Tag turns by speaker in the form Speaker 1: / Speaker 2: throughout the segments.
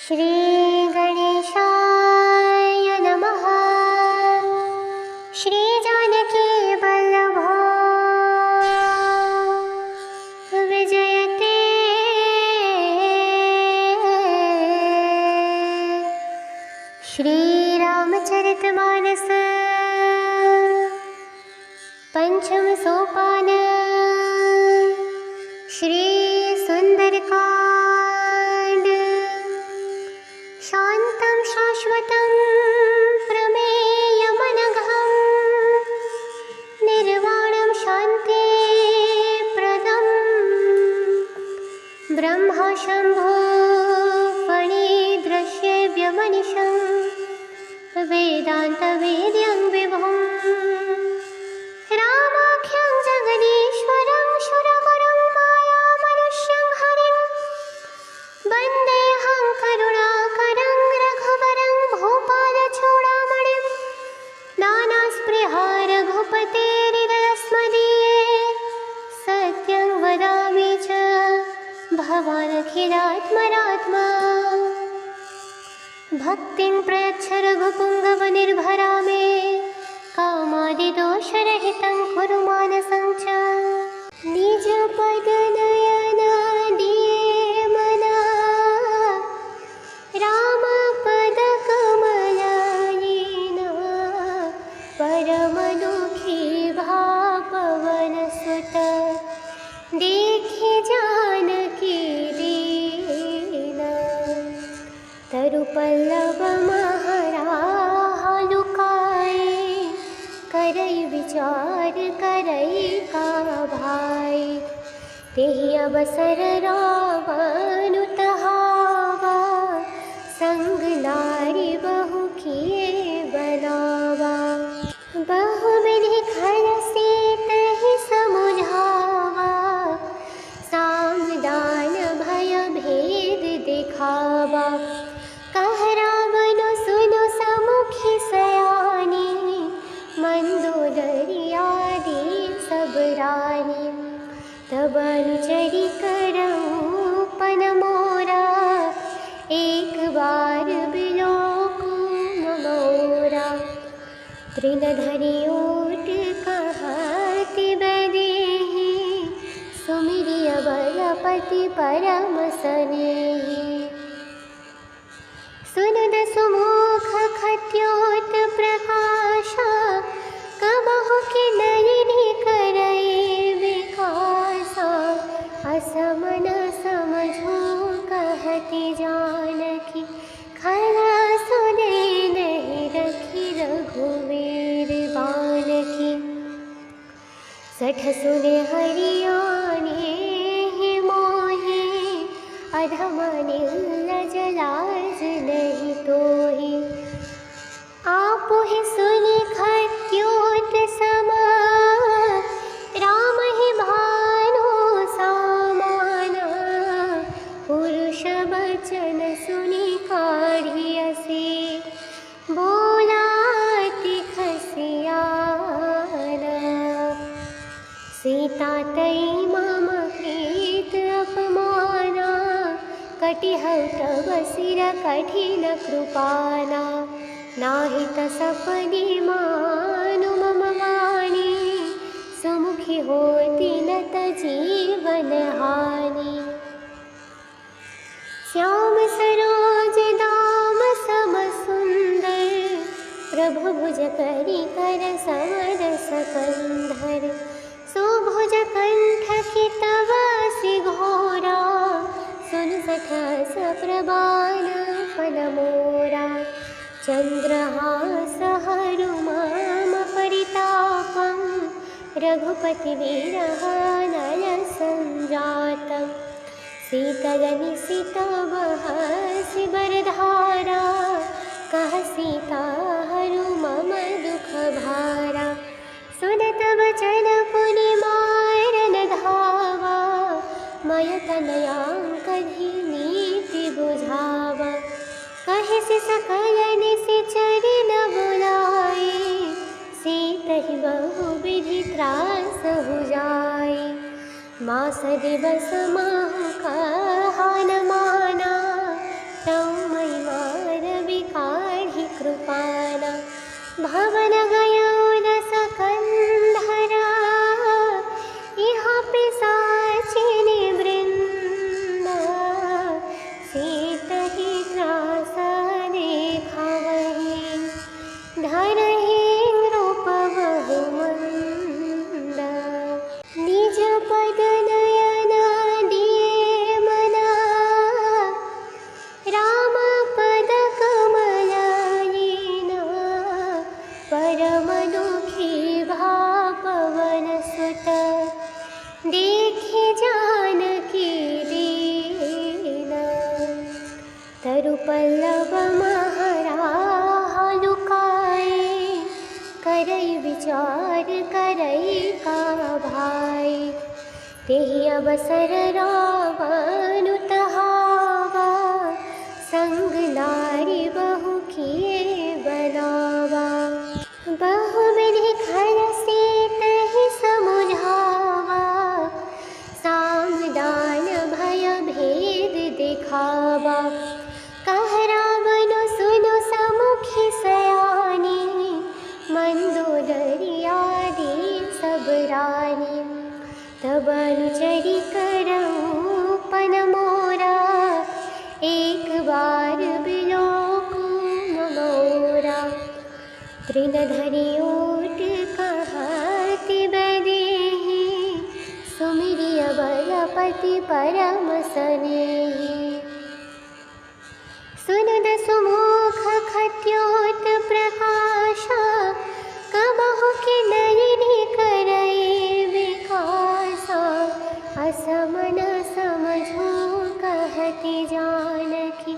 Speaker 1: श्री गणेशाय नमः। श्री जानकी वल्लभो विजयते। श्री रामचरितमानस पंचम सोपान। श्री सुंदरकांड। शांतं शाश्वतं प्रमेयमनघं निर्वाणं शान्तिप्रदं ब्रह्मा शम्भो फणिदृश्यव्यमनिशं वेदान्तवेद्यं विभुं रामाख्यं जगदीश्वरं सुरगुरुं मायामनुष्यं हरिं वन्देऽहं करुणाकरं रघुवरं भूपालचूडामणिं नानास्पृहा रघुपतेर्हृदयस्मदीये सत्यं वदामि च भवानखिलात्मरात्मा भक्तिं प्रयच्छ रघुपुङ्गवनिर्भरा मे कामादिदोषरहितं कुरु मानसं च निजपदनयना दिये मना रामपदकमलायिना परमदुःखी भापवनसुत देखि जानकी दीना तरुपल्लव महारालुकाए करई विचार करई का भाई तेहि अवसर रावण तहावा संग नारी बहु किए बनावा बहु विधि खल सीतहि समुझावा साम दान भय भेद दिखावा कह रावण सुनो समुखी सयानी मंदोदरी आदि सब रानी तब अनुचरी करऊं पन मोरा एक बार बिलोकु मोरा तृणधरी ओट कहति बदेहि सुमिरिय बलपति परम स्नेहि सुनद सुमुख खद्योत प्रकाशा कबहु कि नयनि करई विकासा असमन समझो कहति जानकी खला सुने नहीं रखी रघुवीर बानकी सठ सुने हरियाणे ही मोहि अधम नीलज लाज नहीं तोहि आपु ही सुनि खद्योत समा राम ही भानु सामाना पुरुष बचन सुनि काढ़ियसि बोलाति खसियाना सीता तई मम प्रीत अपमाना कटिहौ तब सिर कठिन कृपाना नाही त सपनि मानु मम वाणी सुमुखी होती न त जीवन हानि श्याम सरोज दाम सम सुंदर प्रभु भुज करी कर समरस कंधर सुभुज कंठ की तवासी घोरा सुन सठस प्रबाल फल मोरा चंद्रहास हरुमाम परितापं रघुपति विरह नल संजातं शीतलनिशित बहसि बरधारा कह सीता हरु मम दुख भारा सुनत वचन पुनि मारन धावा मय तनयांकधि नीति बुझावा कहे से सकल निशिचर न बुलाए सीतहि बहु विधि त्रास हो जाए मास दिवस माहु कहा न माना तम भवन गयो रस कंधरा, यहाँ पिशाचिनी वृंदा, सीतहि त्रास देखावहि, धरहि नृप बहु मंदा। निज पद नयन दिए मना, राम पद कमलायना, परम दुखी भा पवन सुत, देखे जानकी दीना। तरु पल्लव महरा लुकाए, करई विचार करई का भाई। तेहि अवसर रावण तहावा, संग नारी बहु किए बनावा। बहुविधि खल सीतहि समुझावा, साम दान भय भेद दिखावा। कह रावण सुनो समुखी सयानी, मंदोदरी आदि सब रानी। तब अनुचरी करऊं पन मोरा, एक बार बिलोकु मोरा। तृण धरि ओट कहति बदेहि, सुमिरिय बलपति परम सनेहि। सुनद सुमुख खद्योत प्रकाशा, कबहु किन्नरि करई विकासा। असम न समझो कहति जानकी,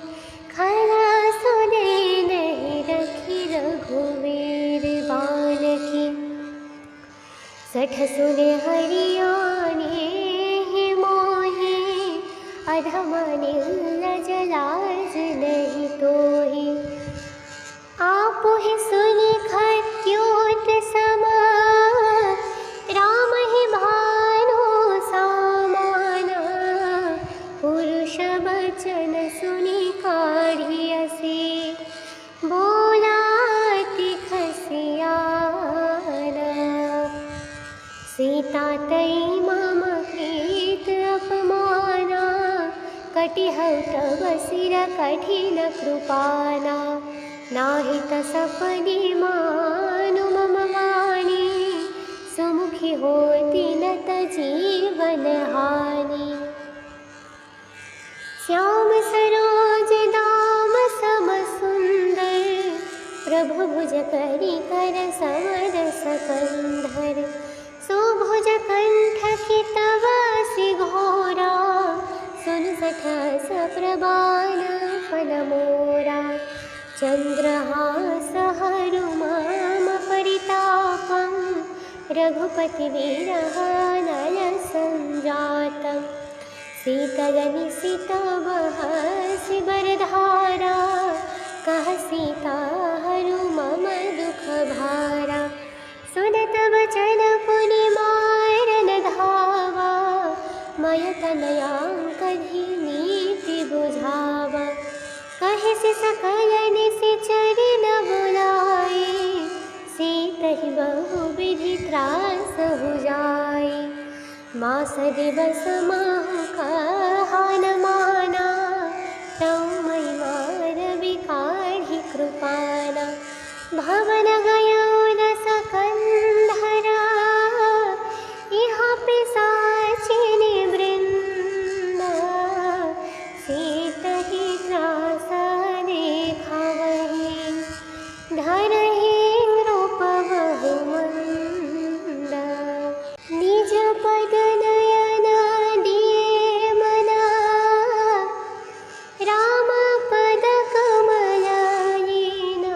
Speaker 1: खरा सुने नहीं रखी रघुवीर बानकी। सठ सुने हरियाणे ही मोहि, अधम निर्लज लाज नहीं तोहि। आपु ही सुनि खद्योत समा, राम ही भानु सामाना। पुरुष बचन सुनि काढ़ियसि, बोलाति खसियाना। सीता तई मम प्रीत अपमाना, कटिहउ तब सिर कठिन कृपाना। नाहित सपदि मानु मम वाणी, सुमुखी होती नत जीवन हानि। श्याम सरोज दाम सम सुंदर, प्रभु भुज करी कर समरस कंधर। सुभुज कंठ की तवासि घोरा, सुन सठस प्रबाल फल मोरा। चंद्रहास हरुमाम परितापं, रघुपति विरह नल संजातं। शीतलनि सितवहसि बरधारा, कह सीता हरु मम दुख भारा। सुनत वचन पुनि मारन धावा, मय तनयांकधि नीति बुझावा। कहिसि सकल निशिचरि न बुलाए, सीतहि बहुविधि त्रास हो जाए। मास दिवस माहु कहा न माना, तऊ मई मार बिकाढ़ि कृपाना। भवन गयो रस कंधरा, यहाँ पिशाचिनी वृंदा। सीतहि त्रास देखावहि, धरहि नृप बहु मंदा। निज पद नयन दिए मना, राम पद कमलायना।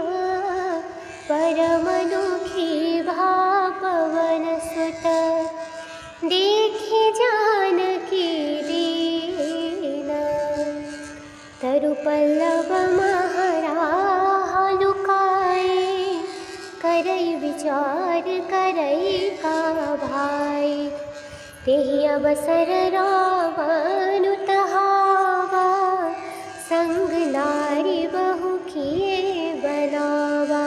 Speaker 1: परम दुखी भा पवन सुत, देखे जानकी दीना। तरु पल्लव महरा लुकाए, करई विचार करई का भाई। तेहि अवसर रावण तहावा, संग नारी बहु किए बनावा।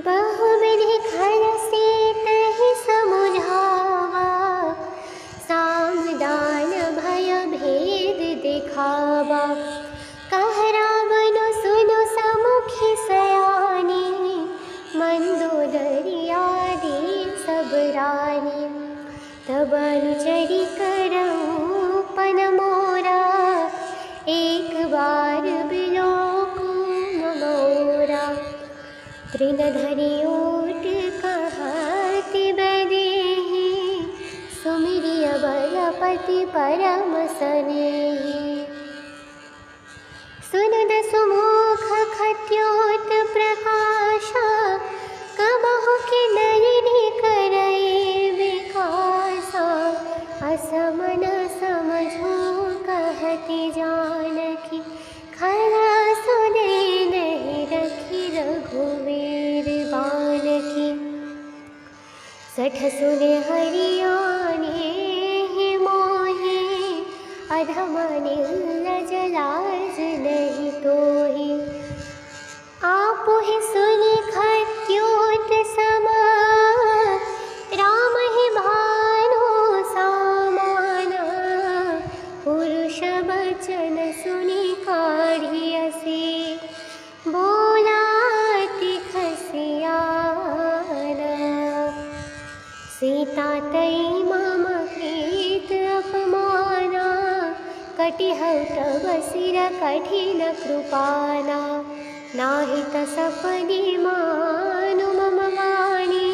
Speaker 1: बहु तृणधरी ओट कहति बदेहि, सुमिरिय बलपति परम सनेहि। सुनद सुमुख खट्योत प्रकाशा, कबहु कि नयनि करई विकासा। असमन समझो कहति जानकी, खरा सुने नहीं रखी रघुवीर बानकी। सठ सुने हरियाणे ही मोहि, अधम निर्लज लाज नहीं तोहि। आपु ही सुनि खट्योत समा, राम ही भानु सामाना। पुरुष बचन सुनि काढ़ियसि, बोलाति खसियाना। सीता तई मम प्रीत अपमाना, कटिहउ तब सिर कठिन कृपाना। नाहित सपदि मानु मम वाणी,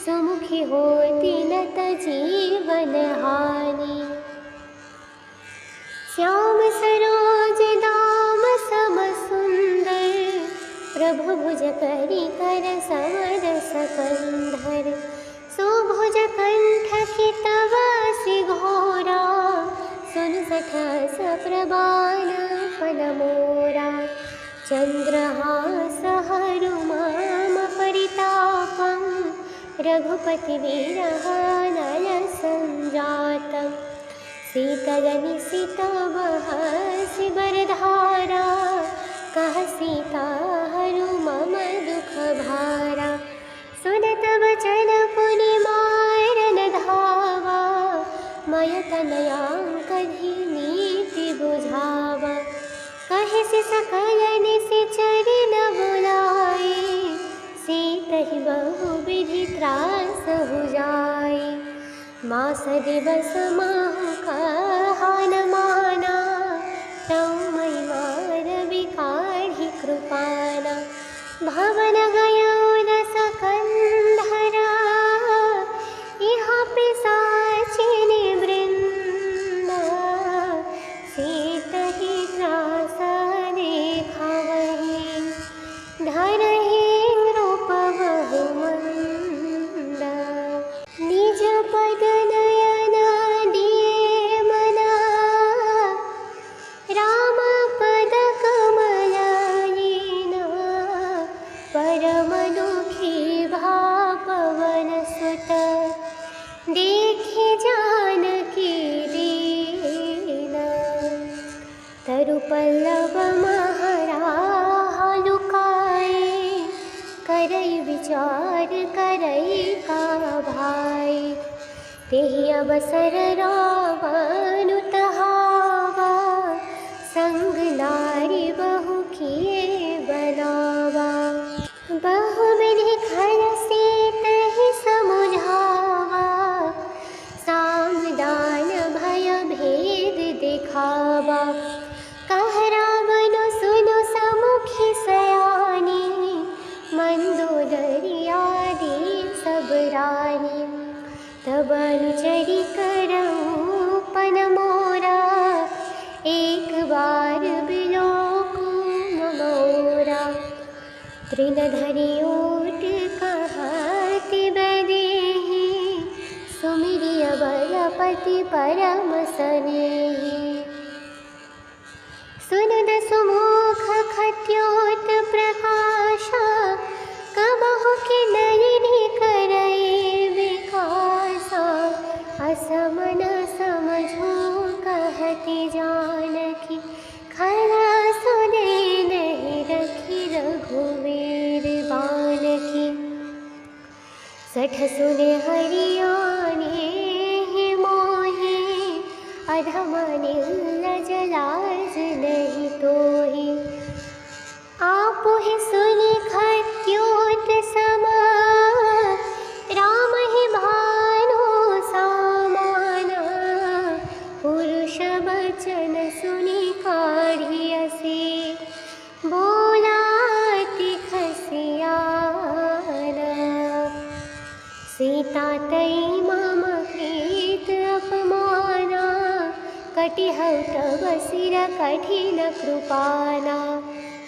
Speaker 1: सुमुखी होती नत जीवन हानि। श्याम सरोज दाम सम सुंदर, प्रभु भुज करी कर समरस कंधर। सुभुज कंठ की तवासि घोरा, सुन सठस प्रबाल फल मोरा। चंद्रहास हरु मम परितापं, रघुपति विरह नल संजातं। शीतल निशित बहसि बरधारा, कह सीता हरु मम दुख भारा। सुनत वचन पुनि मारन धावा, मय तनयांकधि नीति बुझावा। कहिसि सकल निशिचरि न बुलाए, सीतहि बहुविधि त्रास हुजाए। मास दिवस माहु कहा न माना, तऊ मई मारवि काढ़ि कृपाना। भवन गयौ दस कंधरा, इहाँ पिशाचिनि वृंदा। सीतहि त्रास देखावहि, धरहि नृप बहु मंदा। निज पद नयन दिए मना, राम पद कमल लीना। परम दुखी भा पवन सुत, देखे जानकी दीना। तरु पल्लव महराहा लुकाए, करई विचार करई का भाई। तेहि अवसर रावण तहावा, संग नारी बहु किए बनावा। बहुविधि खल सीतहि समुझावा, साम दान भय भेद दिखावा। कह रावण सुनु समुखी सयानी, मंदोदरी आदि सब रानी। तब अनुचरि करऊं पन मोरा, एक बार बिलोकु मोरा। तृणधरी ओट कहति बदेहि, सुमिरिय बलपति परम सनेहि। सुनद सुमुख खट्योत प्रकाशा, कबहु कि नयनि करई विकासा। असमन समझो कहति जानकी, खरा सुने नहीं रखी रघुवीर बानकी। सठ सुने हरियाणे ही मोहि, अधम निर्लज लाज नहीं तोहि। आपु ही सुनि खट्योत समा, राम ही भानु सामाना। पुरुष बचन सुनि काढ़ियसि, बोलाति खसिया। कृपाना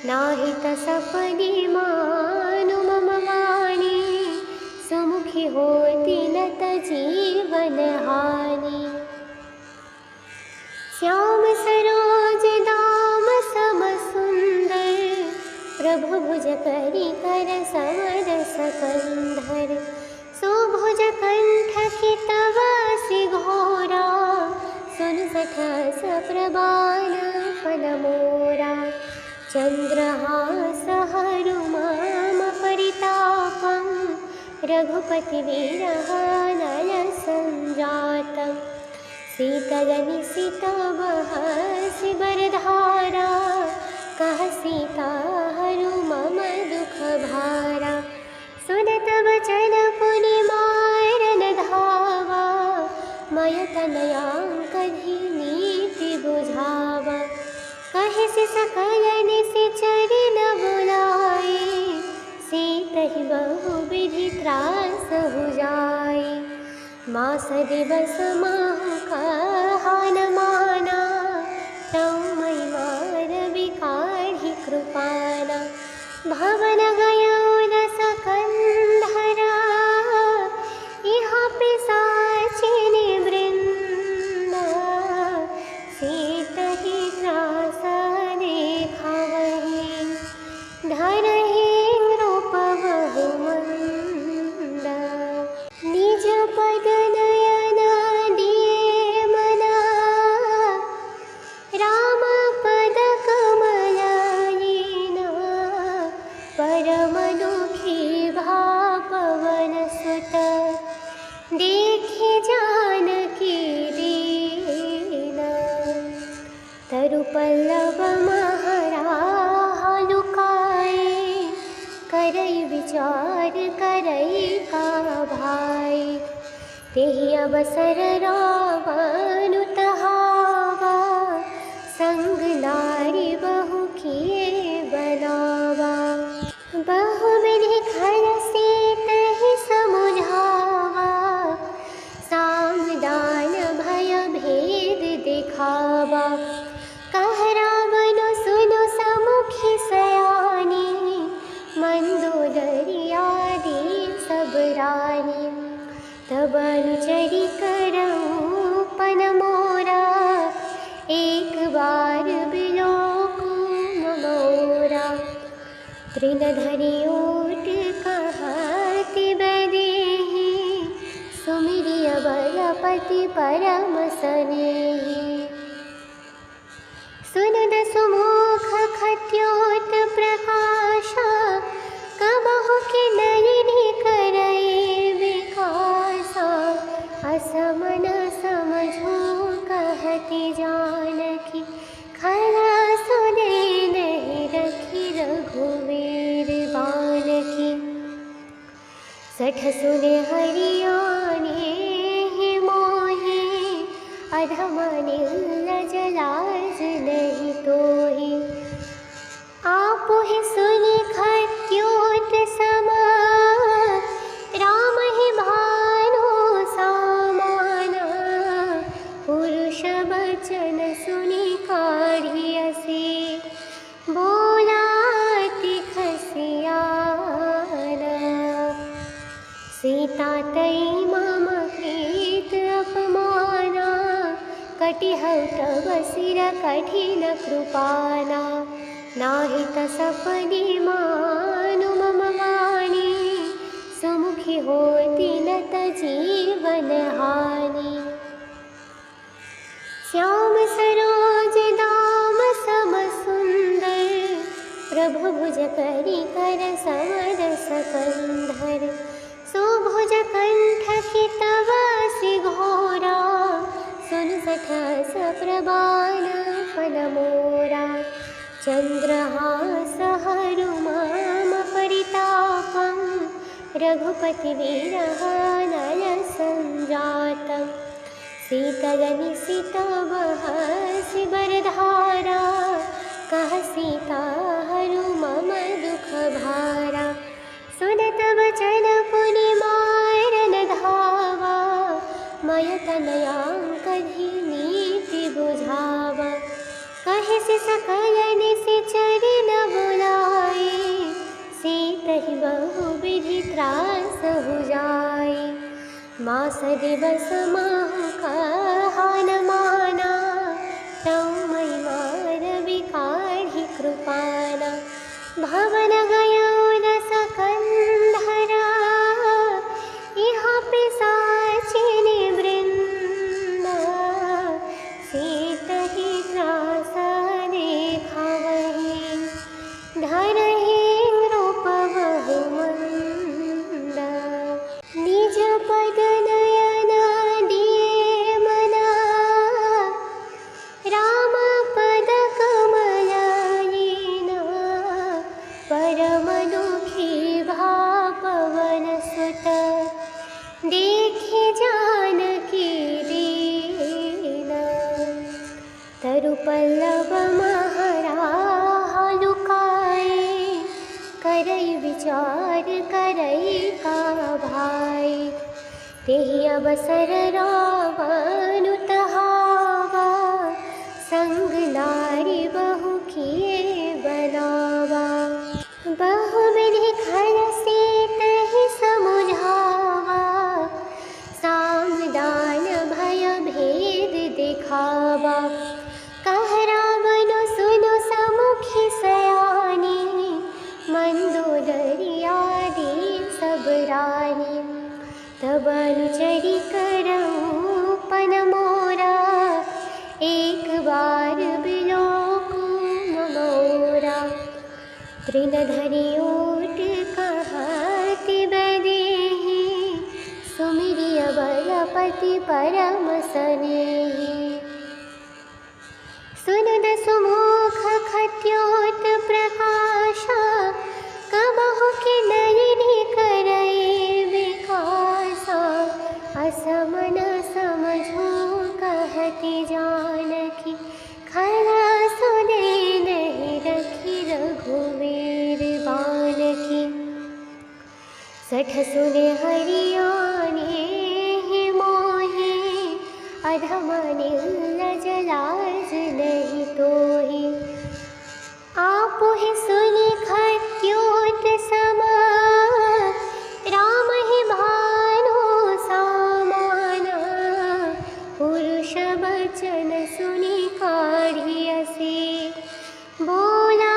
Speaker 1: नाही तसपदी मानु मम वाणी सुमुखी होती नत जीवन हानि श्याम सरोज दाम सम सुंदर प्रभु भुज करी कर समर सकंधर सुभुज कंठ की तवासी घोरा सुन सठस प्रबाल फल मोरा चंद्रहास हरु मम परितापं रघुपति वीरहनल संजातं शीतलनिशित बहसि बरधारा कह सीता हरु मम दुख भारा सुनत वचन पुनि मारन धावा मय तनयांकधि नीति बुझावा कहे से सकल निशिचरि न बुलाए सीतहि बहु विधि त्रास हो जाए मास दिवस माहु कहा न माना तौ मई मार विकाढ़ि कृपाना भवन गयो न सकंधरा यहाँ पिशाचिनी वृंदा सीतहि त्रास देखावहि धरहि रूप बहु मंदा निज पद नयन दिए मना राम पद कमलायिना परम दुखी भा पवन सुत देखे जानकी दीना तरु पल्लव महराहा लुकाए करई विचार करई का भाई तेहि अवसर रावण तहावा संग नारी बहु किए बनावा बहु विधि खल सीतहि समुझावा साम दान भय भेद दिखावा कह रावण सुनो समुखी सयानी मंदोदरी आदि सब रानी तब अनुचरी करऊं पन मोरा एक बार बिलोकु मोरा तृणधरी ओट कहति बदेहि सुमिरिय बलपति परम सनेहि सुनद सुमुख खत्योत प्रकाशा कबहु के नयनि करई विकासा असमन समझो कहति जानकी खरा सुने नहीं रखी रघुवीर बानकी सठ सुने हरियाणे ही मोहे अधम निर्लज लाज नहीं तोहि आप ही सुनि खत्योत समा राम ही भानु सामाना पुरुष वचन सुनि काढ़ियसि बोलाति खसियाना सीता तई मम प्रीत अपमाना कटिहौ तव सिर कठिन कृपाना नाही तसपदी मानु मम वाणी सुमुखी होती नत जीवन हानि श्याम सरोज दाम सम सुंदर प्रभु भुज करी कर समर सकंधर सुभुज कंठ की तवासी घोरा सुन सठस प्रबाल फल मोरा चंद्रहास हरु मम परितापं रघुपति वीरहनल संजातं शीतलनिशित बहसि बरधारा कह सीता हरु मम दुख भारा सुनत वचन पुनि मारन धावा मय तनयांकधि नीति बुझावा कहे से सकल निशिच मास दिवस माहु कहान माना, तौ महिमा रवि काढ़ी कृपाना। भवन गयो दस कंधरा, यहाँ पिशाचिनी वृंदा। सीतहि त्रास देखावहि, धरहि नृप बहु मंदा। निज पद नयन दिए मना, राम पद कमलयिना। परम दुखी भा पवन सुत, देखे जानकी दीना। तरु पल्लव महराहा लुकाए, करई विचार करई का भाई। तेहि अवसर रावण तहावा, संग नारी बहु किए बनावा। बहुविधि खल सीतहि समुझावा, साम दान भय भेद दिखावा। कह रावण सुनु समुखी सयानी, मंदोदरी आदि सब रानी। तब अनुचरी करऊं पन मोरा, एक बार बिलोकु मोरा। तृण धरि ओट कहति बदेहि, सुमिरिय बलपति परम सनेहि। सुनद सुमुख खद्योत प्रकाशा, कबहु कि नयनि करई विकासा। असमन समझो कहति जानकी, खला सुने नहीं रखी रघुवीर बानकी। सठ सुने हरियाणे ही मोहि, अधम निर्लज लाज नहीं तोहि। आपुहि सुनि खद्योत समा, राम ही भानु सामाना। पुरुष बचन सुनि काढ़ी असी, बोला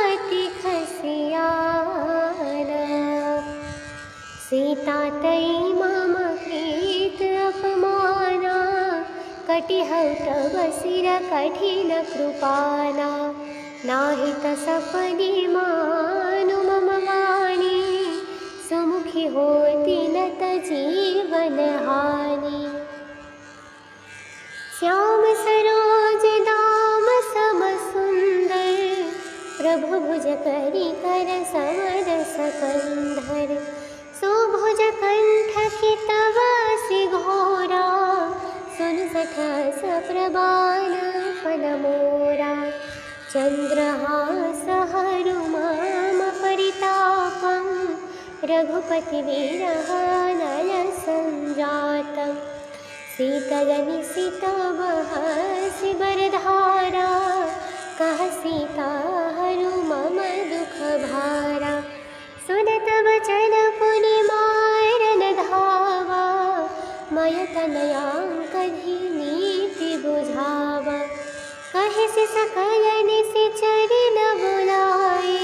Speaker 1: अति खसियाना। सीता तई मम प्रीत अपमाना, कटिहउ तब सिर कठिन कृपाना। नाही त सपनि मानु मम वाणी, सुमुखी होती न त जीवन हानि। श्याम सरोज दाम सम सुंदर, प्रभु भुज करी कर समरस कंधर। सुभुज कंठ की तवसि घोरा, सुन सठस प्रबाल पन मोरा। चंद्रहास हरु मम परितापं, रघुपति विरह नल संजातं। शीतल निशित बहसि बरधारा, कह सीता हरु मम दुख भारा। सुनत बचन पुनि मारन धावा, मय तनयांकहि नीति बुझावा। कहिसि सकल निशिचर न बुलाए,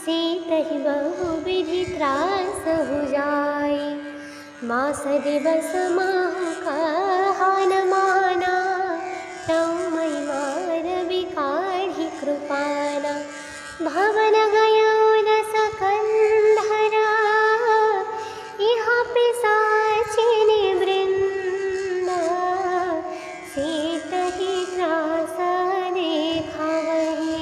Speaker 1: सीतहि बहुविधि त्रास हो जाए। मास दिवस माहु कहान माना, तौ महिमा रवि काढ़ी कृपाना। भवन गयो दस कंधरा, यहाँ पिशाचिनी वृंदा। सीतहि त्रास देखावहि,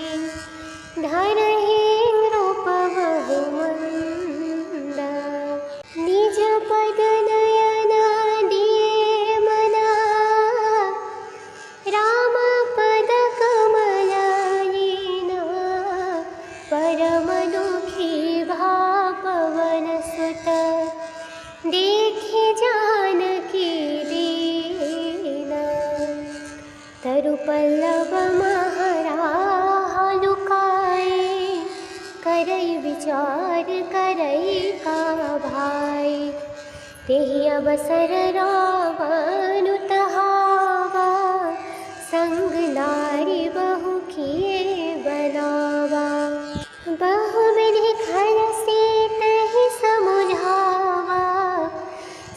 Speaker 1: धरहि नृप बहु मंदा। निज पद नयन दिए मना, राम पद कमलयिना। परम दुखी भा पवन सुत, देखे जानकी दीना। तरु पल्लव महराहा लुकाए, करई विचार करई का भाई। तेहि अवसर रावनु तहावा, संग नारी बहु किए बनावा। बहुविधि खल से तहि समुझावा,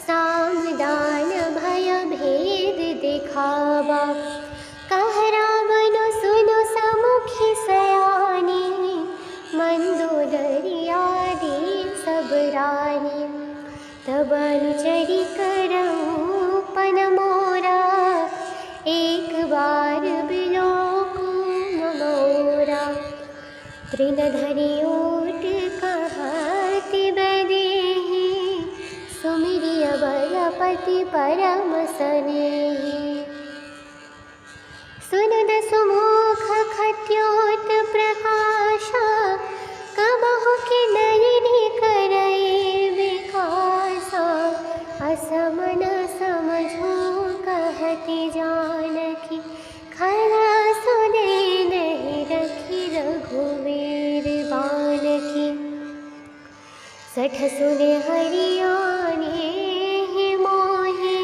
Speaker 1: साम दान भय भेद दिखावा। कह रावण सुनु समुखी सयानी, मंदोदरी आदि सब रानी। तब अनुचरी करऊं पन मोरा, एक बार बिलोकु मोरा। तृण धरि ओट कहति बदेहि, सुमिरिय बलपति परम सनेहि। सुनद सुमुख खट्योत प्रकाशा, कबहु कि नयनि करई विकासा। असम न समझो कहति जानकी, खरा सुने नहीं रखी रघुवीर बानकी। सठ सुने हरियाणे ही मोहि,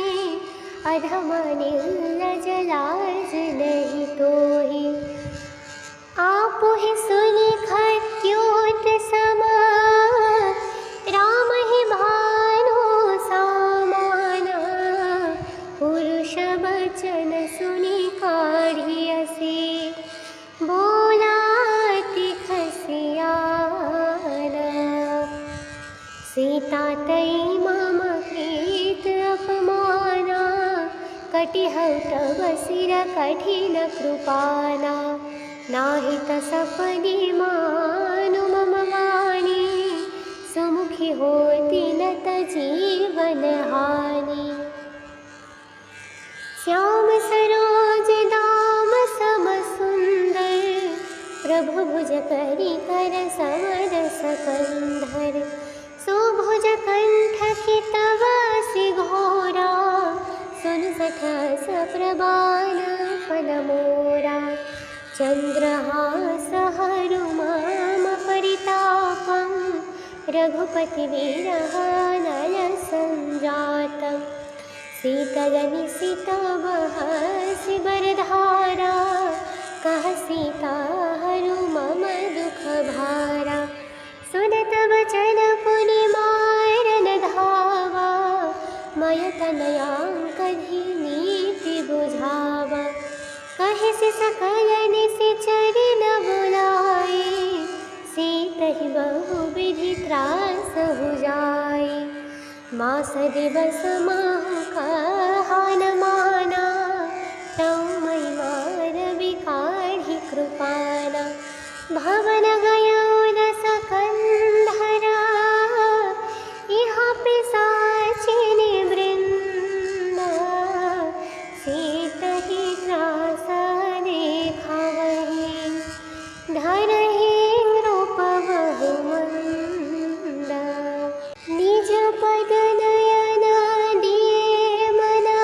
Speaker 1: अधम निर्लज लाज नहीं तोहि। आपु ही सुनि खट्योत समा, राम ही भानु सामाना। पुरुष बचन सुनि काढ़ियसि, बोला अति खसियाना। सीता तई मम प्रीत अपमाना, कटिहउ तब सिर कठिन कृपाना। नाही त सपदि मानु मम वाणी, सुमुखी होती न त जीवन हानि। श्याम सरोज दाम सम सुंदर, प्रभु भुज करी कर समरस कंधर। सुभुज कंठ की तव सि घोरा, सुन सठस प्रबाल फल मोरा। चंद्रहास हरु मम परितापं, रघुपति विरह नल संजातं। शीतल निशित बहसि बरधारा, कह सीता हरु मम दुख भारा। सुनत वचन पुनि मारन धावा, मय तनयांकधि नीति बुझावा। कहिसि सकल निशिचर न बुलाए, सीतहि बहुविधि त्रास हो जाए। मास दिवस माहु कहा न माना, तऊ मई मार बिकाढ़ि कृपाना। भवन गयौ दस कंधरा, इहाँ पिशाचिनि वृंदा। सीतहि त्रास देखावहि, धरहि नृप बहु मंदा। निज पद नयन दिए मना,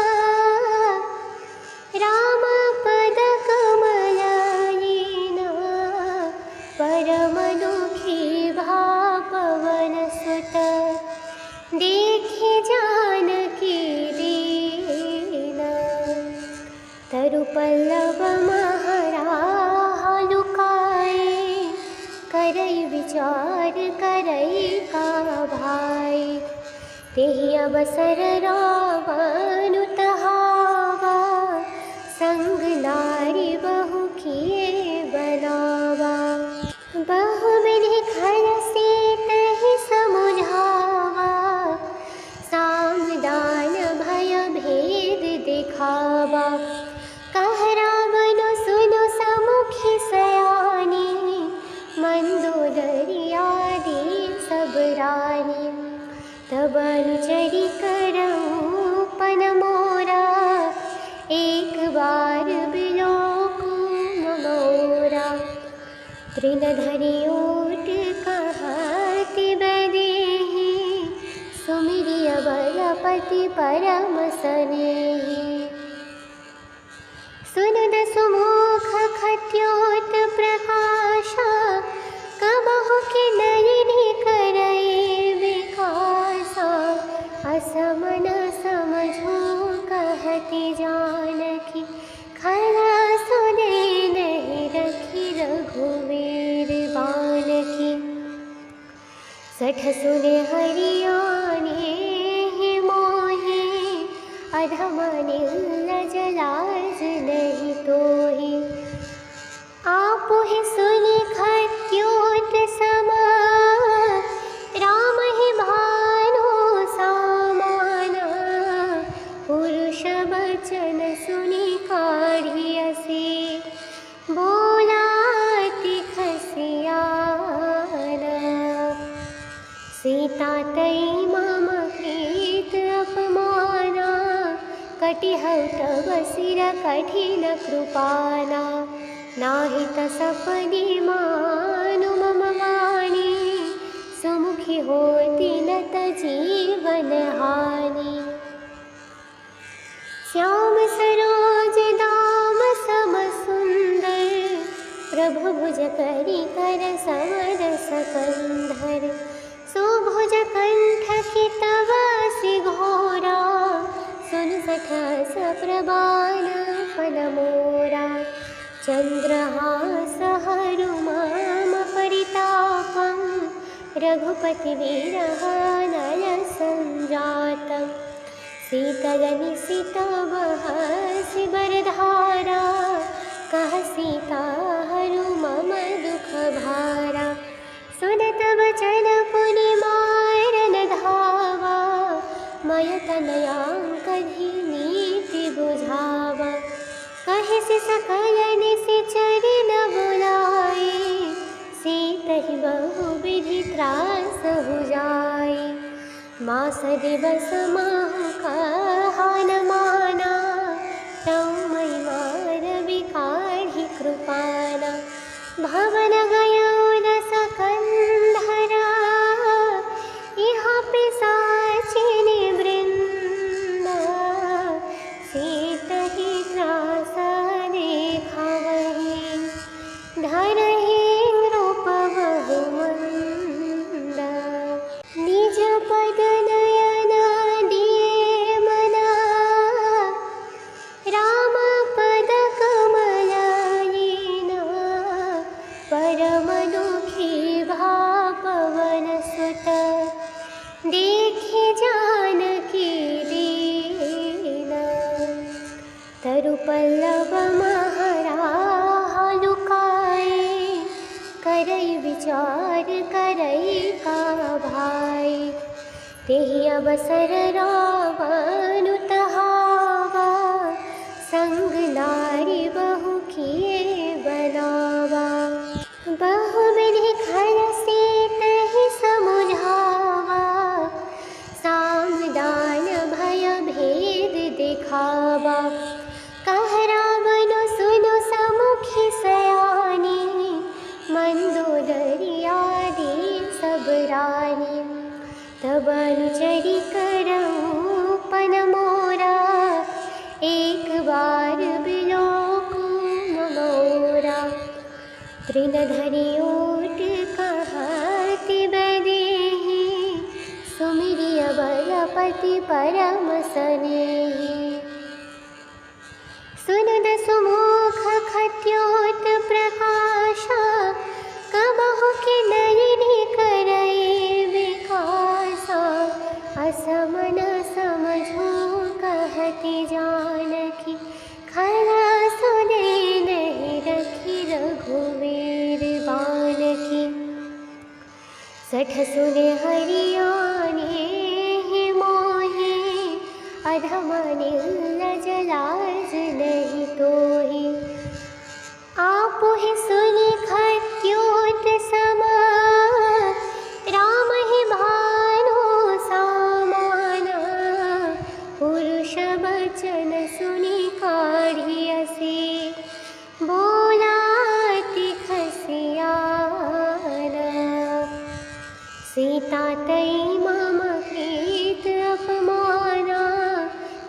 Speaker 1: राम पद कमल लीना। परम दुखी भा पवन सुत, देखे जानकी दीना। तरु पल्लव महराहा लुकाए, करई विचार करई का भाई। तेहि अवसर रावनु तहावा, संग नारी बहु किए बनावा। बहुविधि खल से तहि समुझावा, साम दान भय भेद दिखावा। कह रावण सुनु समुखी सयानी, मंदोदरी आदि सब रानी। तब अनुचरी करऊं पन मोरा, एक बार बिलोकु मोरा। तृण धरि ओट कहति बदेहि, सुमिरिय बलपति परम सनेहि। सुनद सुमुख खट्योत प्रकाशा, कबहु कि नयनि करई विकासा। असम सठ सुने हरियाणे ही मोहे, अधम निर्लज लाज नहीं तोहि। आप ही सुनि खद्योत समा, राम ही भानु सामाना। पुरुष बचन सुनि काढ़ियसे, बोलाति खसियाना। सीता तई मम प्रीत अपमाना, कटिहौ तब सिर कठिन कृपाना। नाहित सपदि मानु मम वाणी, सुमुखी होती नत जीवन हानि। श्याम सरोज दाम सम सुंदर, प्रभु भुज करी कर समरस कंधर। सुभुज कंठ की तवासी घोरा, सुन सठस प्रबाल फल मोरा। चंद्रहास हरु मम परितापं, रघुपति विरह नल संजातं। शीतल निशित बहसि बरधारा, कह सीता हरु मम दुख भारा। सुनत वचन पुनि मारन धावा, मय तनयांकधि नीति बुझावा। कहिसि सकल निशिचरि न बुलाए, सीतहि बहुविधि त्रास बुझाए। मास दिवस माहु कहा न माना, तौ मई मारवि काढ़ि कृपाना। भवन गयौ दस कंधरा, इहाँ पिशाचिनि वृंदा। सीतहि त्रास देखावहि, धरहि नृप बहु मंदा। निज पद नयन दिए मना, राम पद कमल लीना। परम दुखी भा पवन सुत, देखे जानकी दीना। तरु पल्लव महराहा लुकाए, करई विचार करई का भाई। तेहि अवसर रावण तहावा, संग नारी बहु किए बनावा। बहुविधि खल सीतहि समुझावा, साम दान भय भेद दिखावा। कह रावण सुनु समुखी सयानी, मंदोदरी आदि सब रानी। तब अनुचरि करऊँ पन मोरा, एक बार बिलोकु मोरा। तृण धरि ओट कहति बैदेही, सुमिरिय बलपति परम सनेही। सुनद सुमुख खद्योत प्रकाशा, कबहु कि नयनि करई विकासा। असमन समझूं कहति जानकी, खरा सुने नहीं रखी रघुवीर बानकी। सठ सुने हरियाणे ही मोहे, अधम निर्लज लाज नहीं तोहि। आप ही सुनि खद्योत समा, राम ही भानु सामाना। पुरुष बचन सुनि काढ़ियसे, बोलाति खसियाना। सीता तई मम प्रीत अपमाना,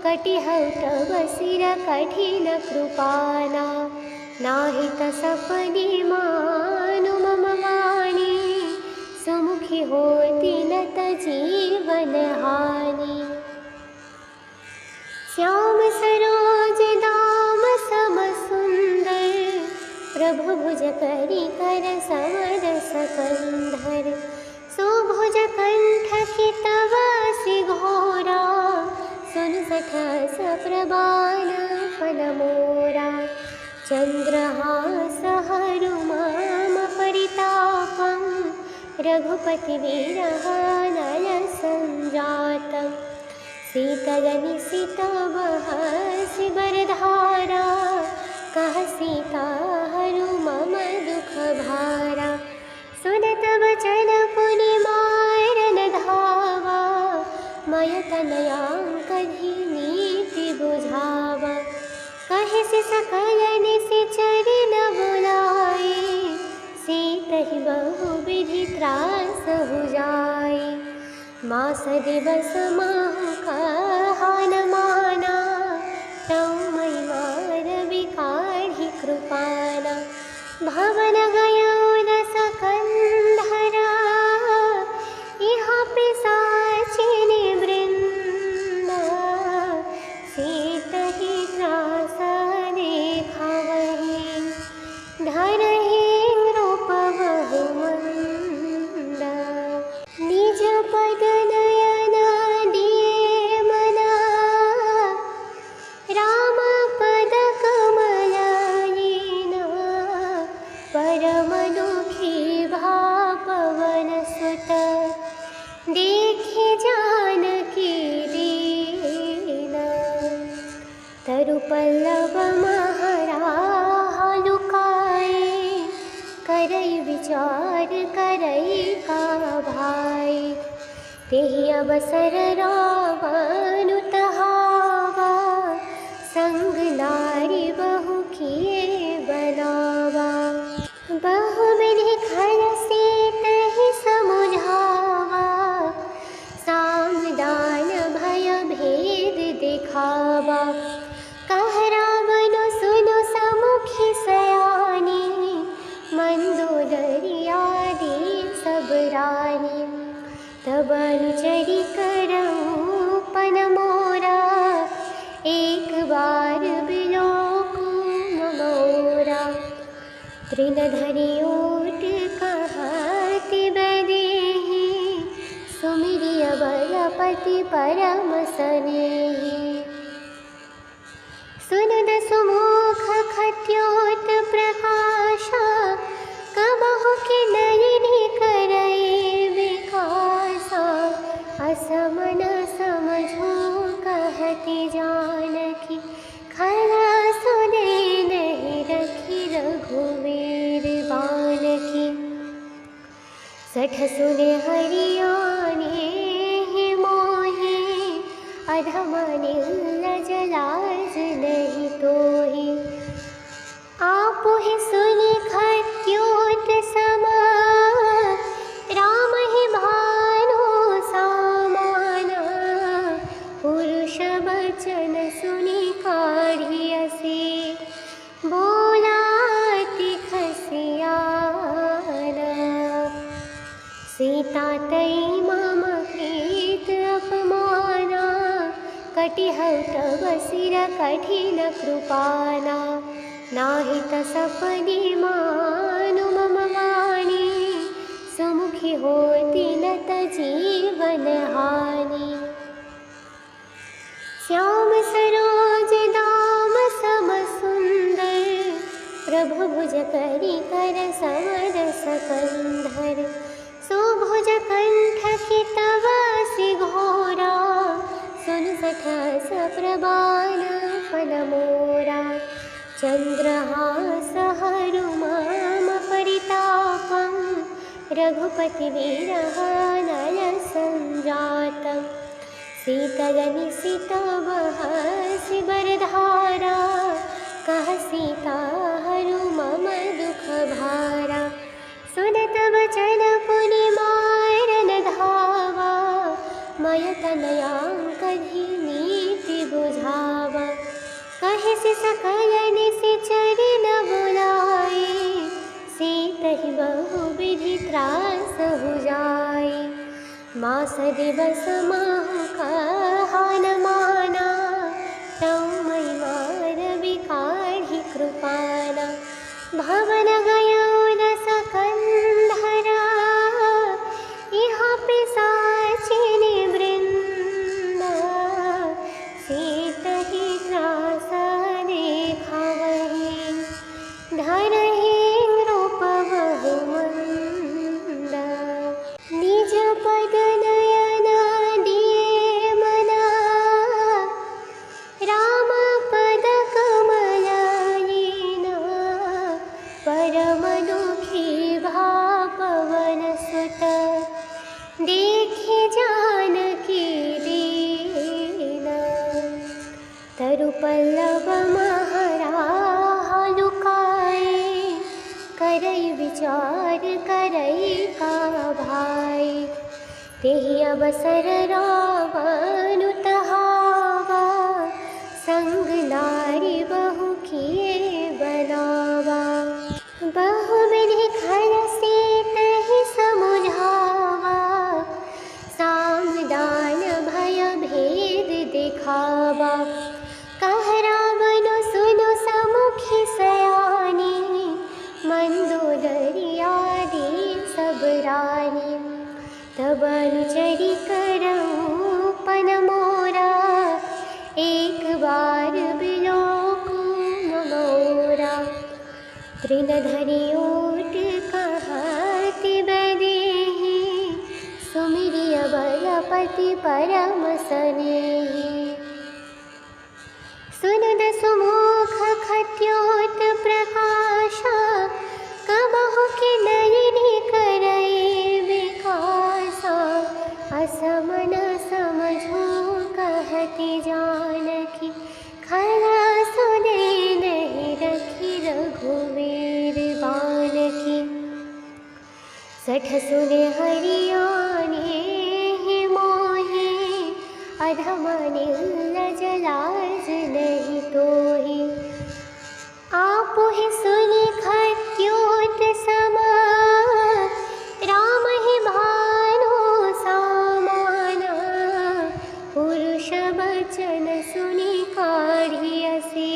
Speaker 1: कटिहौ तब सिर कठिन कृपाना। नाहित सपदि मानु मम वाणी, सुमुखी होती नत जीवन हानि। श्याम सरोज दाम सम सुंदर, प्रभु भुज करी कर समरस कंधर। सुभुज रघुपतिवीरः नरसञ्जातं शीतलनिशितवहसि वरधारा कह सीता हरु मम दुःखभारा सुनत वचन पुनि मारन धावा मय तनयाङ्कहि नीति बुझावा कहिसि सकल निशिचरि न बुलाए सीतहि बहुविधि त्रास हुजाए मास दिवस माहु कहा न माना तौ मयि मार बिकाढ़ि कृपाना भवन गयो न सकंधरा यहाँ पिशाचिनी वृंदा सीतहि त्रास देखावहि धरहि नृप बहुमंदा निज पद नयन दिए मना राम पद कमलायिना परम दुखी भा पवन सुत देखे जानकी दीना तरु पल्लव महराहा लुकाए करई विचार करई का भाई तेहि अवसर रावण तहावा संग नारी बहु किए बनावा बहुविधि खल सीतहि समुझावा साम दान भय भेद दिखावा कह रावण सुनो समुखी सयानी मंदोदरी आदि सब रानी तब अनुचरी करऊं पन मोरा एक बार बिलोकु मोरा तृणधरी ओट कहति बदेहि सुमिरिय बलपति परम सनेहि सुनद सुमुख खत्योत प्रकाशा कबहु के नयनि करई विकासा असमन समझो कहति जानकी खरा सुने नहीं रखी रघुवीर बानकी सठ सुने हरियाणे ही मोहे अधम निर्लज लाज नहीं तोहि आपु ही सुनि खत्योत समा राम ही भानु सामाना पुरुष वचन सुनि काढ़ियसि बोलाति खसियाना सीता तई मम प्रीत अपमाना कटिहौ तव सिर कठिन कृपाना नाहित सपदि मानु मम वाणी सुमुखी होती नत जीवन हानि श्याम सरोज दाम सम सुंदर प्रभु भुज करी कर समर सकंधर सुभुज कंठ की तवासि घोरा सुन सठस प्रबाल फल मोरा चंद्रहास हरु मम परितापं रघुपतिवीरः नरसञ्जातं शीतलनिशितवहसि वरधारा कह सीता हरु मम दुःखभारा सुनत वचन पुनि मारन धावा मय तनयाङ्कहि नीति बुझावा कहिसि सकल निशिचरि न बुलाए सीतहि बहुविधि त्रास हुजाए मास दिवस माहु कहा न माना तौ मयि मार बिकाढ़ि कृपाना भवन गयो न सकंधरा यहाँ पिशाचिनी वृंदा सीतहि त्रास देखावहि धरहि नृप बहुमंदा। करई का भाई। तेहि अवसर रावण तहावा, संग नारी बहु किए बनावा। बहुविधि खल से तहि समुझावा, साम दान भय भेद दिखावा। कह रावण सुनो समुखी सयानी, मंदोदरी आदि सब रानी। तब अनुचरी करऊं पन मोरा, एक बार बिलोकु मोरा। तृण धरि ओट कहति बदेहि, सुमिरिय बलपति परम सनेहि। सुनद सुमुख खद्योत प्रकाशा, कबहु कि नयनि करई विकासा। असम न समझो कहति जानकी, खला सुने नहीं रखी रघुवीर बानकी। सठ सुने हरियाणे ही मोहि, अधम निर्लज लाज नहीं तोहि। आपु ही सुनि खद्योत समा, राम ही भानु सामाना। पुरुष बचन सुनि काढ़ियसि,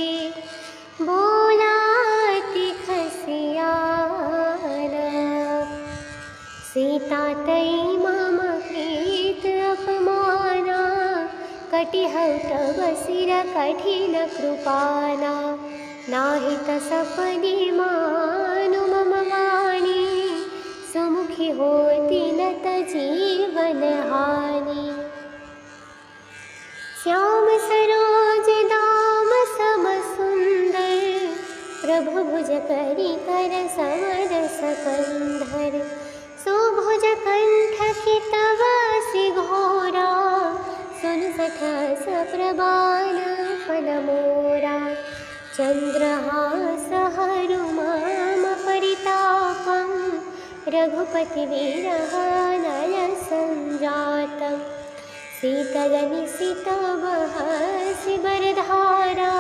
Speaker 1: बोलाति खसियाना। सीता तई मम प्रीत अपमाना, कटिहउ तब सिर कठिन कृपाना। नाहित सपनि मानु मम वाणी, सुमुखी होती नत जीवन हानि। श्याम सरोज दाम सम सुंदर, प्रभु भुज करी कर समरस कंधर। सुभुज कंठ की तवासि घोरा, सुन सठस प्रबाल फल मोरा। चंद्रहास हरु मम परितापं, रघुपति विरह नल संजातं। शीतल निशित बहसि बरधारा,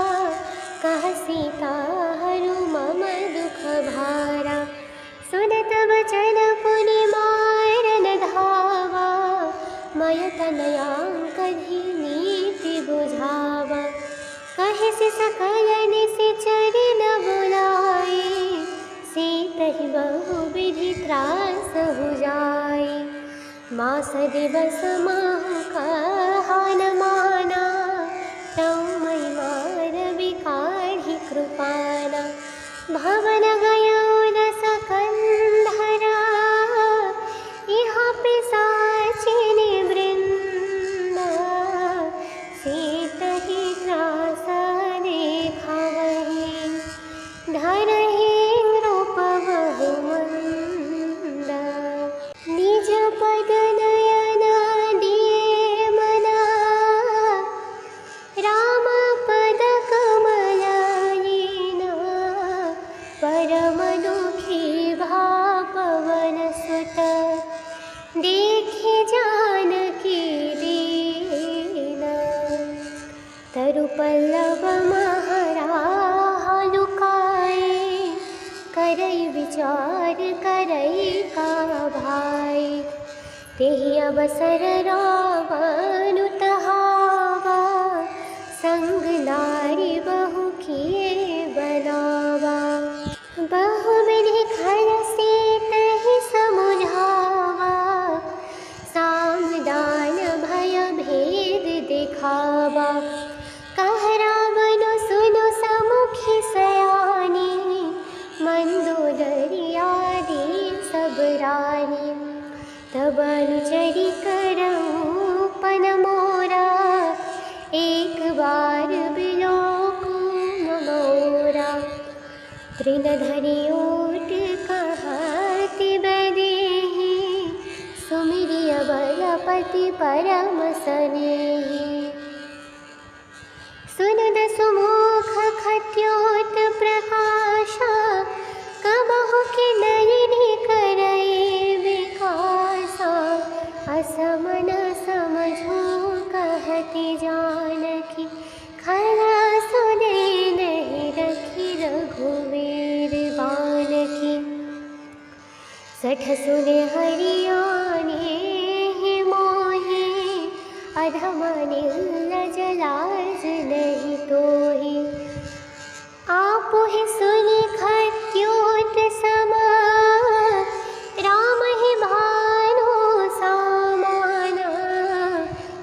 Speaker 1: कह सीता हरु मम दुख भारा। सुनत वचन पुनि मारन धावा, मय तनयांकधि नीति बुझावा। कहिसि सकल निशिचर न बुलाए, सीतहि बहुविधि त्रास हो जाए। मास दिवस माहु कहा न माना, तऊ मई मार बिकाढ़ी कृपाना। भवन गयो दस कंधरा, इहाँ पिशाचिनी वृंदा। सीतहि त्रास देखावहि, धरहि नृप बहु मंदा। निज पद नयन दिए मना, राम पद कमलायना। परम दुखी भा पवन सुत, देखि जानकी दीना। तरु पल्लव महराहा लुकाए, करई विचार करई का भाई। तेहि अवसर रावण तहावा, संग नारी बहु किए बनावा। बहुविधि खल से तहि समुझावा, साम दान भय भेद दिखावा। कह रावण सुनो समुखी सयानी, मंदोदरी आदि सब रानी। तब अनुचरी करऊं पन मोरा, एक बार बिलोकु मोरा। तृण धरि ओट कहति बदेहि, सुमिरिय बलपति परम सनेहि। सुनद सुमुख खद्योत प्रकाशा, कबहु कि नयनि करई हरियाणे हे मोहे, अधम निर्लज लाज नहीं तोहि। आपु ही सुनि खद्योत समा, राम ही भानु सामाना।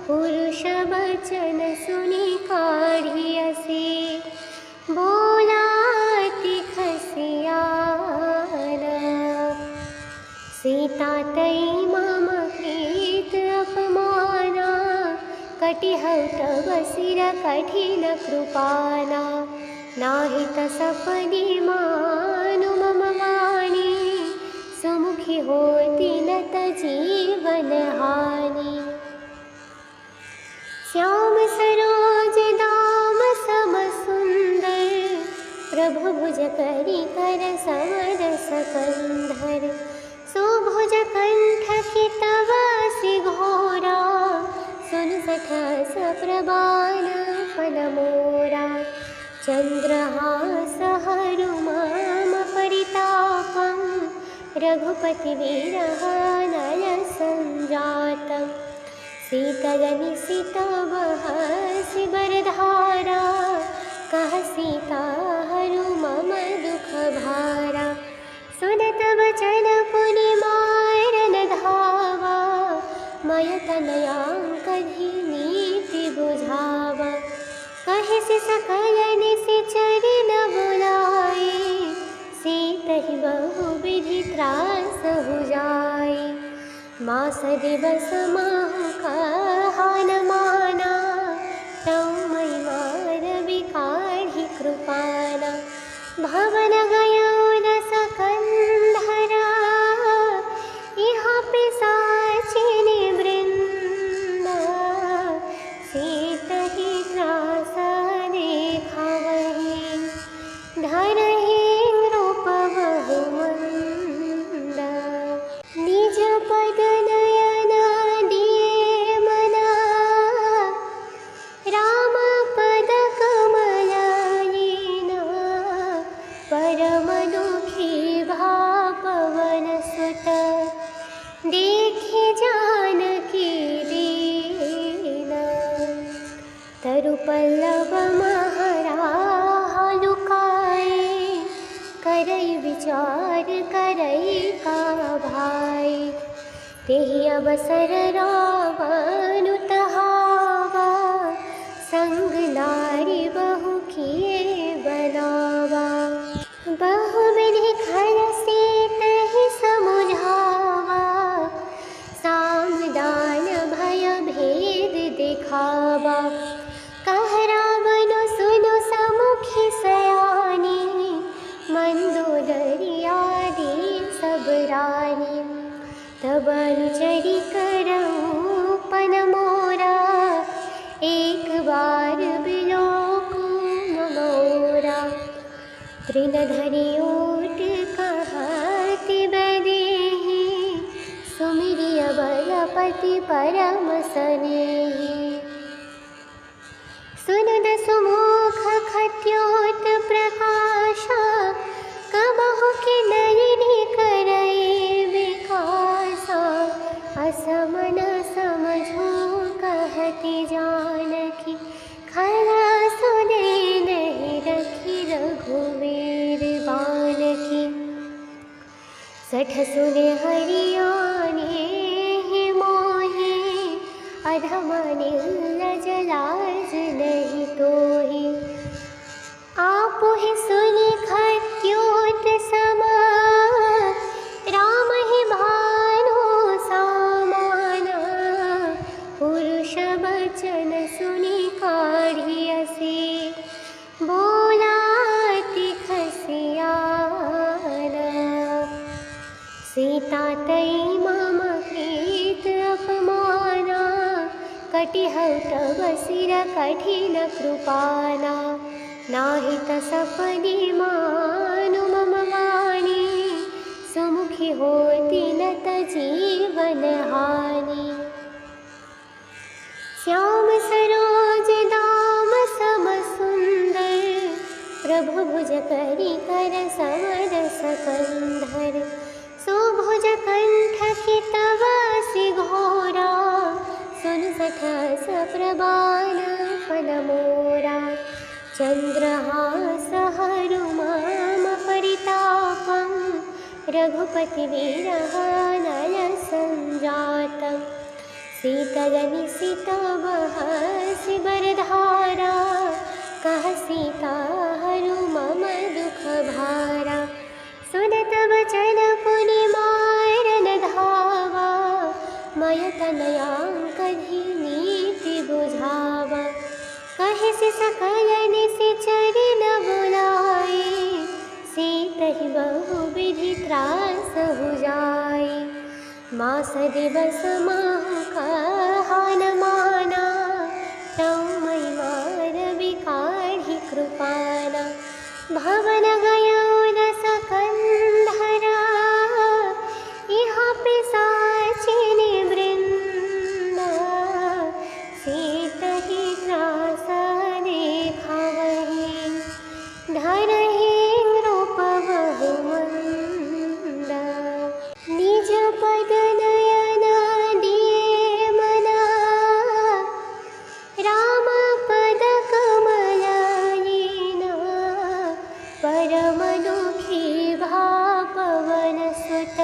Speaker 1: पुरुष बचन सुनि काढ़ियसे, बोलाति खसियाना। सीता तई मम प्रीत अपमाना, कटिहौ तब सिर कठिन कृपाना। नाहि त सपदि मानु मम वाणी, सुमुखी होती न त जीवन हानि। श्याम सरोज दाम सम सुंदर, प्रभु भुज करी कर समरस कंधर। सुभुज कंठ की तवासी घोरा, सुन सठस प्रबाल फल मोरा। चंद्रहास हरु मम परितापं, रघुपति विरह नल संजातं। शीतल निशित बहसि बरधारा, कह सीता हरु मम दुख भारा। सुनत बचन पुनि मारन धावा, मय तनयांक नीति बुझावा। कहिसि सकल निशिचर न बुलाए, सीतहि बहुविधि त्रास हो जाए। मास दिवस माहु कहा न माना, तौ मई मारबि काढ़ि कृपाना। भवन गयौ न सकंधरा, इहाँ पिशाचिनि वृंदा। सीतहि त्रास देखावहि, धरहि नृप बहु मंदा। निज पद नयन दिए मना, राम पद कमल लीना। परम दुखी भा पवन सुत, देखि जानकी दीना। तरु पल्लव महराहा लुकाए, करई विचार करई का भाई। तेहि अवसर रावण तहावा, संग नारी बहु किए बनावा। बहुविधि खल सीतहि समुझावा, साम दान भय भेद दिखावा। कह रावण सुनु समुखी सयानी, मंदोदरी आदि सब रानी। तब अनुचरि करऊं पन मोरा, एक बार बिलोकु मोरा। तृण धरि ओट कहति बदेहि, सुमिरिय बलपति परम सनेहि। सुनद सुमुख खद्योत प्रकाशा, कबहु कि नयनि करई विकासा। असम न समझो कहति जानकी, खला सुने नहीं रखी रघुवीर बानकी। सठ सुने हरियाणे हे मोहे, अधम निर्लज लाज नहीं तोहि। आपु ही सुनि खद्योत समा, राम ही भानु सामाना। पुरुष बचन सुनि काढ़ियसे, बोलाति खसियाना। सीता तई मम प्रीत अपमाना, कटिहौ तब सिर कठिन कृपाना। नाहि त सपदि मानु मम वाणी, सुमुखी होती न त जीवन हानि। श्याम सरोज दाम सम सुंदर, प्रभु भुज करी कर समरस कंधर। सुभुज कंठ चन्द्रहासहरुमामपरितापं रघुपतिवीरः नयसञ्जातं शीतलनिशितवहसि वरधारा कः सीता हरु मम दुःखभारा सुनत वचन पुनिमारन धावा मय तनयाङ्कधि नीति बुझावा कहे से सकलन से चरिन बुलाए सीतहि बहु विधि त्रास हो जाए मास दिवस माहु कहान माना तौ मई मार विकाढ़ि कृपाना भवन गयो न सकंधरा यहाँ पिशाचिनी वृंदा सीतहि त्रास देखावहि धरहि नृप बहु मंदा निज पद नयन दिए मना राम पद कमलयिना परम दुखी भा पवन सुत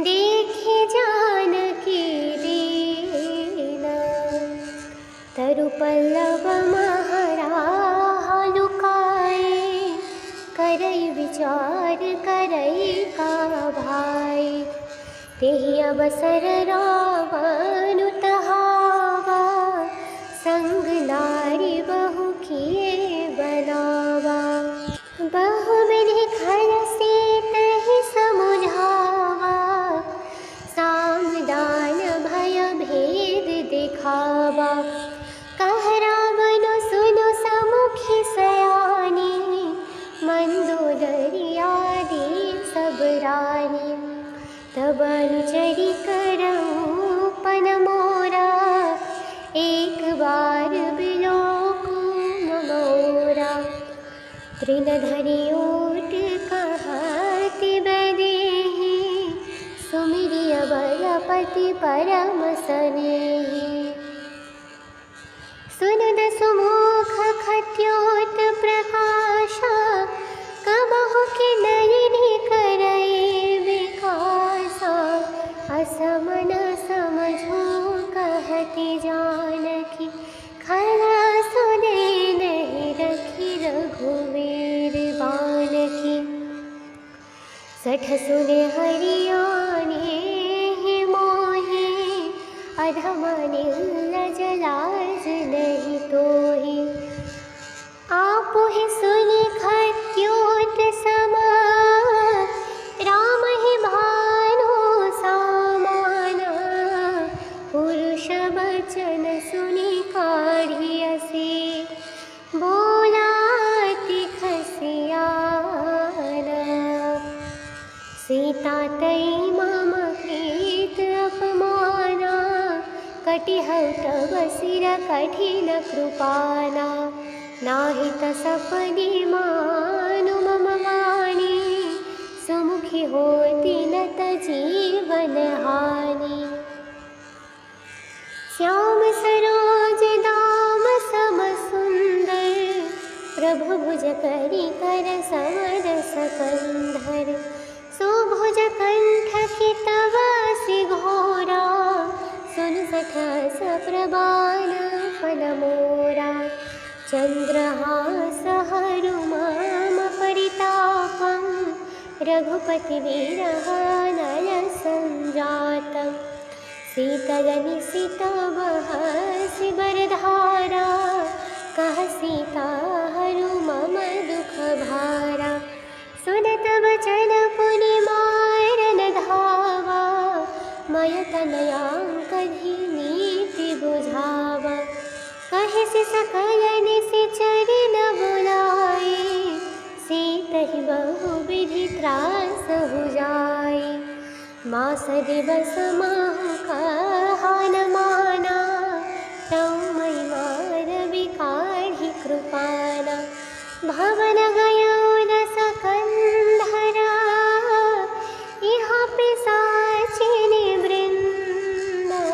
Speaker 1: देखे जानकी दीना तरु पल्लव महराहा लुकाए करई विचार करई का भाई तेहि अवसर रावण तहावा संग नारी बहु किए बनावा बहु विधि खल से तहि समुझावा साम दान भय भेद दिखावा कह रावण सुनो समुखी सयानी मंदोदरी आदि सब रानी तब अनुचरी करऊं पन मोरा एक बार बिलोकु मोरा तृण धरि ओट कहति बदेहि सुमिरिय बलपति परम सनेहि सुनद सुमुख खत्योत प्रकाशा कबहु के नयनि करई विकासा असमन समझो कहति जानकी खरा सुने नहीं रखी रघुवीर बानकी सठ सुने हरियाणे ही मोहि अधम निर्लज लाज नहीं तोहि आपु ही सुनि खत्योत समा राम ही भानु सामाना पुरुष बचन सुनि काढ़ियसि बोलाति खसियाना सीता तई मम प्रीत अपमाना कटिहौ तव सिर कठिन कृपाना नाहित सपदि मानु मम वाणी सुमुखी होती नत जीवन हानि श्याम सरोज दाम सम सुंदर प्रभु भुज करी कर समर सकंधर सुभुज कंठ की तवासि घोरा सुन सठस प्रबाल फल मोरा चन्द्रहासहरुमामपरितापं रघुपतिवीरः नयसञ्जातं शीतलनिशितवहसि वरधारा कः सीता हरु मम दुःखभारा सुनत वचन पुनिमारन धावा मय तनयाङ्कधि नीति बुझावा कहे से सकलन से चरिन बुलाए सीतहि बहु विधि त्रास हो जाए मास दिवस माहु कहान माना तौ मई मार विकाढ़ि कृपाना भवन गयो न सकंधरा यहाँ पिशाचिनी वृंदा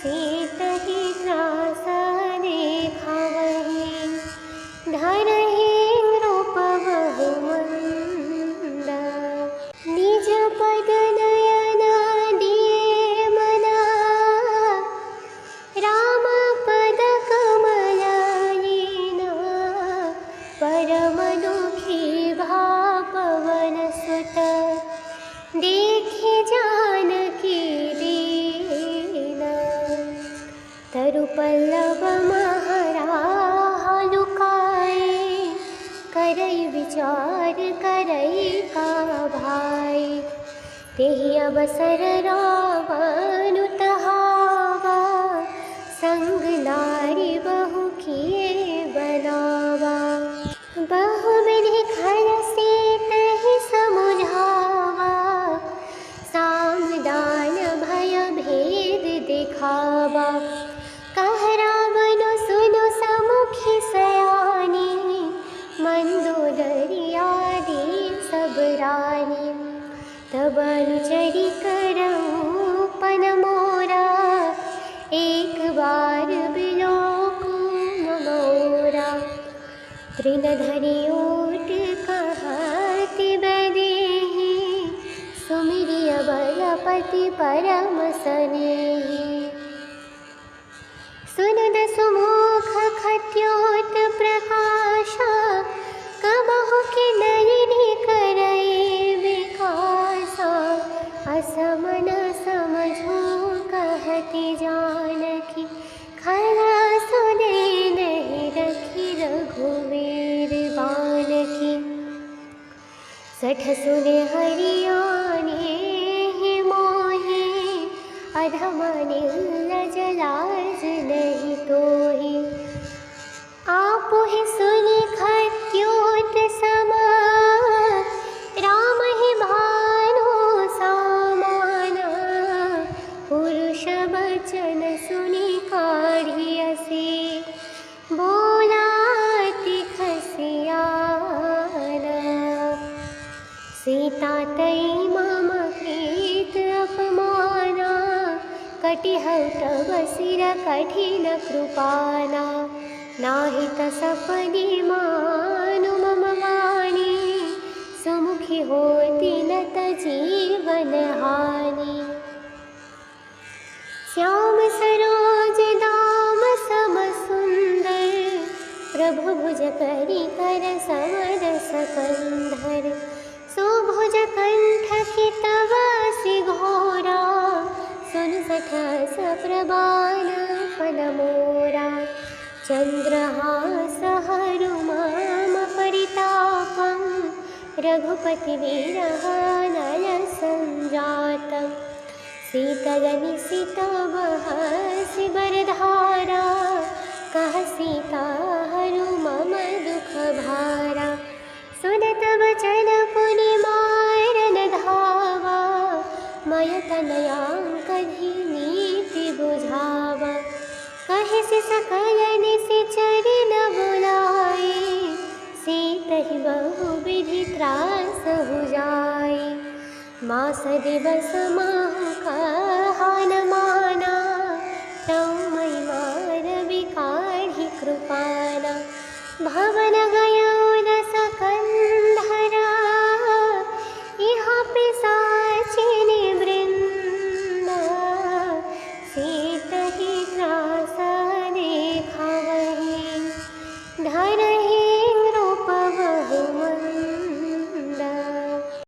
Speaker 1: सीतहि त्रास देखावहि तेहि अवसर रावण तहावा, संग नारी बहु किए बनावा। बहुविधि खल से तहि समुझावा, साम दान भय भेद दिखावा। कह रावण सुनो समुखी सयानी, मंदोदरी आदि सब रानी। तब अनुचरी करऊं पन मोरा, एक बार बिलोकु मोरा। तृणधरि ओट कहति बैदेही, सुमिरिय बलपति परम सनेही। सुनद सुमुख खत्योत प्रकाशा, कबहु के नयनि करई विकासा। असमन समझो कहति जानकी, खरा सुने नहीं रखी रघुवीर बानकी। सठ सुने हरियाणे ही मोहे, अधम निर्लज लाज नहीं तोहि। आपु ही सुनि खत्योत समा, राम ही भानु सामाना। पुरुष बचन सुनि काढ़ियसे, बोलाति खसियाना। सीता तई मम प्रीत अपमाना, कटिहउ तब सिर कठिन कृपाना। नाहित सपदि मानु मम वाणी, सुमुखी होती नत जीवन हानि। श्याम सरोज दाम सम सुंदर, प्रभु भुज करी कर समरस कंधर। सुभुज कंठ की तव सि घोरा, सुन सठस प्रबाल फल मोरा। चंद्रहास हरु मम परितापं, रघुपति विरह नल संजातं। शीतलनिशित बहसि बरधारा, कह सीता हरु मम दुख भारा। सुनत बचन पुनि मारन धावा, मय तनयांकधि नीति बुझावा। कहि सि सकल निशिचरि न बुलाए, सीतहि बहु विधि त्रास हो जाए। मास दिवस